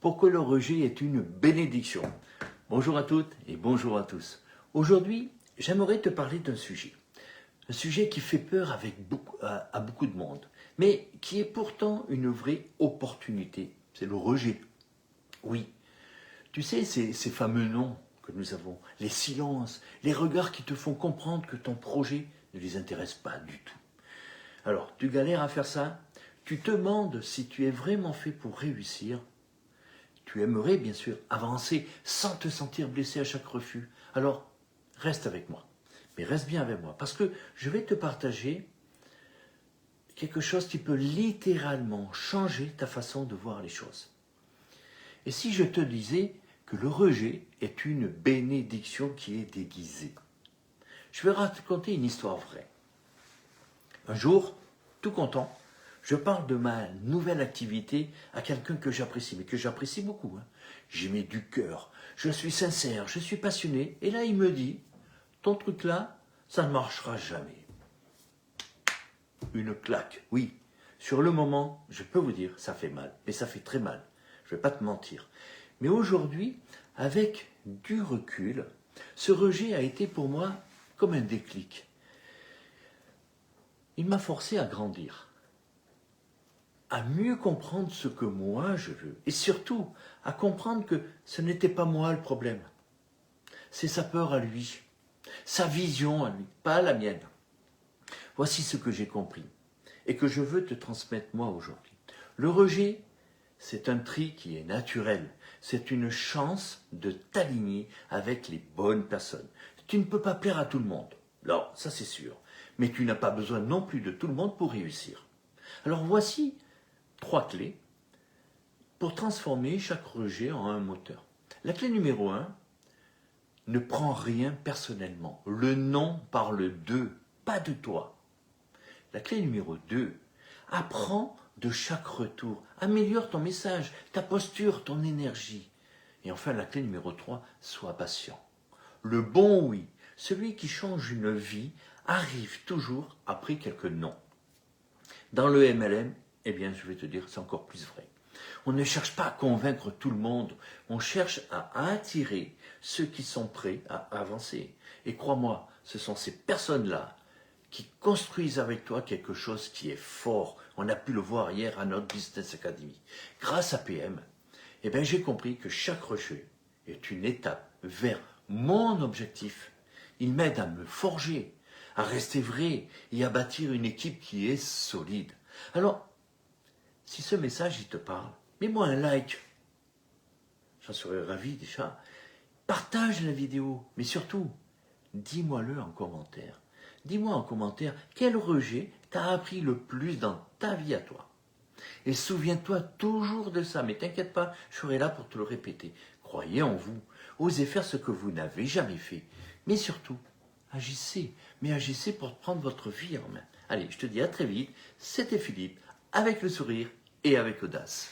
pour que le rejet est une bénédiction. Bonjour à toutes et bonjour à tous. Aujourd'hui, j'aimerais te parler d'un sujet. Un sujet qui fait peur à beaucoup de monde, mais qui est pourtant une vraie opportunité. C'est le rejet. Oui, tu sais, ces fameux noms que nous avons, les silences, les regards qui te font comprendre que ton projet ne les intéresse pas du tout. Alors, tu galères à faire ça? Tu te demandes si tu es vraiment fait pour réussir? Tu aimerais bien sûr avancer sans te sentir blessé à chaque refus. Alors, reste avec moi. Mais reste bien avec moi, parce que je vais te partager quelque chose qui peut littéralement changer ta façon de voir les choses. Et si je te disais que le rejet est une bénédiction qui est déguisée? Je vais raconter une histoire vraie. Un jour, tout content, je parle de ma nouvelle activité à quelqu'un que j'apprécie, mais que j'apprécie beaucoup. J'y mets du cœur, je suis sincère, je suis passionné. Et là, il me dit, ton truc là, ça ne marchera jamais. Une claque, oui. Sur le moment, je peux vous dire, ça fait mal, mais ça fait très mal. Je ne vais pas te mentir. Mais aujourd'hui, avec du recul, ce rejet a été pour moi comme un déclic. Il m'a forcé à grandir, à mieux comprendre ce que moi je veux, et surtout à comprendre que ce n'était pas moi le problème. C'est sa peur à lui, sa vision à lui, pas la mienne. Voici ce que j'ai compris et que je veux te transmettre moi aujourd'hui. Le rejet, c'est un tri qui est naturel. C'est une chance de t'aligner avec les bonnes personnes. Tu ne peux pas plaire à tout le monde. Non, ça c'est sûr. Mais tu n'as pas besoin non plus de tout le monde pour réussir. Alors voici 3 clés pour transformer chaque rejet en un moteur. La clé numéro 1, ne prends rien personnellement. Le non parle d'eux, pas de toi. La clé numéro 2, apprends de chaque retour. Améliore ton message, ta posture, ton énergie. Et enfin, la clé numéro 3, sois patient. Le bon oui, celui qui change une vie, arrive toujours après quelques non. Dans le MLM, eh bien, je vais te dire, c'est encore plus vrai. On ne cherche pas à convaincre tout le monde, on cherche à attirer ceux qui sont prêts à avancer. Et crois-moi, ce sont ces personnes-là qui construisent avec toi quelque chose qui est fort. On a pu le voir hier à notre Business Academy. Grâce à PM, eh bien, j'ai compris que chaque rejet est une étape vers mon objectif. Il m'aide à me forger, à rester vrai et à bâtir une équipe qui est solide. Alors, si ce message il te parle, mets-moi un like. J'en serais ravi déjà. Partage la vidéo, mais surtout, dis-moi-le en commentaire. Dis-moi en commentaire quel rejet t'a appris le plus dans ta vie à toi. Et souviens-toi toujours de ça, mais t'inquiète pas, je serai là pour te le répéter. Croyez en vous, osez faire ce que vous n'avez jamais fait. Mais surtout, agissez, mais agissez pour prendre votre vie en main. Allez, je te dis à très vite, c'était Philippe, avec le sourire et avec audace.